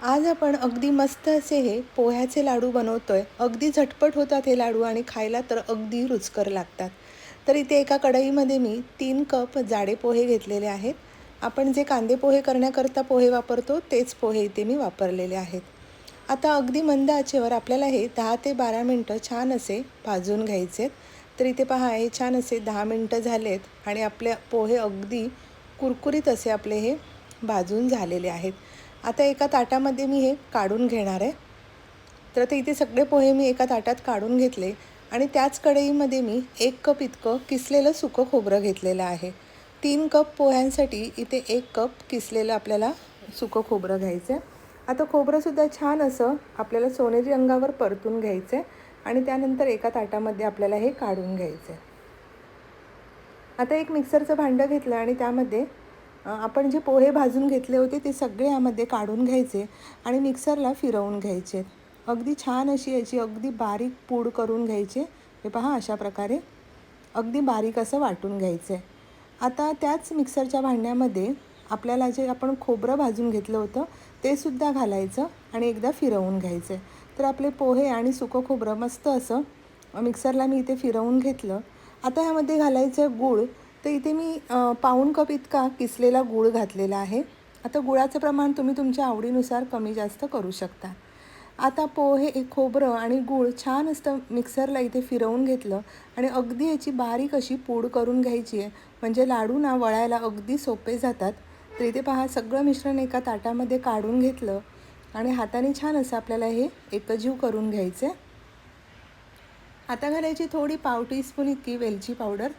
आज आपण अगदी मस्त असे हे पोह्याचे लाडू बनवतोय. अगदी झटपट होतात हे लाडू आणि खायला तर अगदी रुचकर लागतात. तर इथे एका कढईमध्ये मी 3 कप जाडे पोहे घेतलेले आहेत. आपण जे कांदे पोहे करण्याकरता पोहे वापरतो तेच पोहे इथे मी वापरलेले आहेत. आता अगदी मंद आचेवर आपल्याला हे 10 ते 12 मिनटं छान असे भाजून घ्यायचे. तर इथे पहा, हे छान असे 10 मिनटं झालेत आणि आपले पोहे अगदी कुरकुरीत असे आपले हे भाजून झालेले आहेत. आता एका ताटामध्ये मी हे काढून घेणार आहे. तर ते इथे सगळे पोहे मी एका ताटात काढून घेतले आणि त्याच कढईमध्ये मी 1 कप इतकं किसलेलं सुकं खोबरं घेतलेलं आहे. 3 कप पोह्यांसाठी इथे 1 कप किसलेलं आपल्याला सुकं खोबरं घ्यायचं आहे. आता खोबरंसुद्धा छान असं आपल्याला सोनेरी रंगावर परतून घ्यायचं आहे आणि त्यानंतर एका ताटामध्ये आपल्याला हे काढून घ्यायचं आहे. आता एक मिक्सरचं भांडं घेतलं आणि त्यामध्ये आपण जे पोहे भाजून घेतले होते ते सगळे यामध्ये काढून घ्यायचे आणि मिक्सरला फिरवून घ्यायचे. अगदी छान अशी याची अगदी बारीक पूड करून घ्यायचे. हे पहा, अशा प्रकारे अगदी बारीक असं वाटून घ्यायचं आहे. आता त्याच मिक्सरच्या भांड्यामध्ये आपल्याला जे आपण खोबरं भाजून घेतलं होतं ते सुद्धा घालायचं आणि एकदा फिरवून घ्यायचं आहे. तर आपले पोहे आणि सुकं खोबरं मस्त असं मिक्सरला मी इथे फिरवून घेतलं. आता ह्यामध्ये घालायचं गूळ. तर इथे मी पाऊण कप इतका किसलेला गूळ घातलेला आहे. आता गुळाचं प्रमाण तुम्ही तुमच्या आवडीनुसार कमी जास्त करू शकता. आता पोहे, खोबरं आणि गूळ छान असं मिक्सरला इथे फिरवून घेतलं आणि अगदी याची बारीक अशी पूड करून घ्यायची आहे. म्हणजे लाडू ना वळायला अगदी सोपे जातात. तर इथे पहा, सगळं मिश्रण एका ताटामध्ये काढून घेतलं आणि हाताने छान असं आपल्याला हे एकजीव करून घ्यायचं आहे. आता घालायची थोडी पाव टीस्पून इतकी वेलची पावडर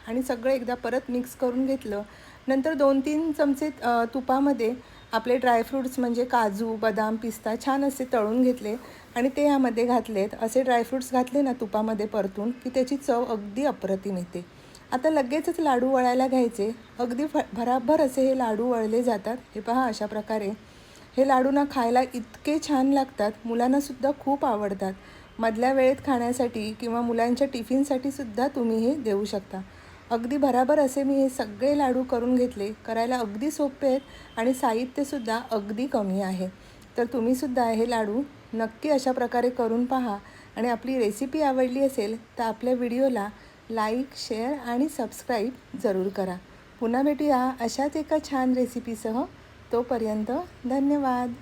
आणि सगळं एकदा परत मिक्स करून घेतलं. नंतर 2-3 चमचे तुपामध्ये आपले ड्रायफ्रूट्स म्हणजे काजू, बदाम, पिस्ता छान असे तळून घेतले आणि ते यामध्ये घातलेत. असे ड्रायफ्रूट्स घातले ना तुपामध्ये परतून की त्याची चव अगदी अप्रतिम येते. आता लगेचच लाडू वळायला घ्यायचे. अगदी भराभर असे हे लाडू वळले जातात. हे पहा, अशा प्रकारे हे लाडू ना खायला इतके छान लागतात, मुलांनासुद्धा खूप आवडतात. मधल्या वेळेत खाण्यासाठी किंवा मुलांच्या टिफिनसाठी सुद्धा तुम्ही हे देऊ शकता. अगदी भराभर असे मी हे सगळे लाडू करून घेतले. करायला अगदी सोपे आहेत आणि साहित्यसुद्धा अगदी कमी आहे. तर तुम्हीसुद्धा हे लाडू नक्की अशा प्रकारे करून पहा आणि आपली रेसिपी आवडली असेल तर आपल्या व्हिडिओला लाईक, शेअर आणि सबस्क्राईब जरूर करा. पुन्हा भेटूया अशाच एका छान रेसिपीसह. तोपर्यंत धन्यवाद.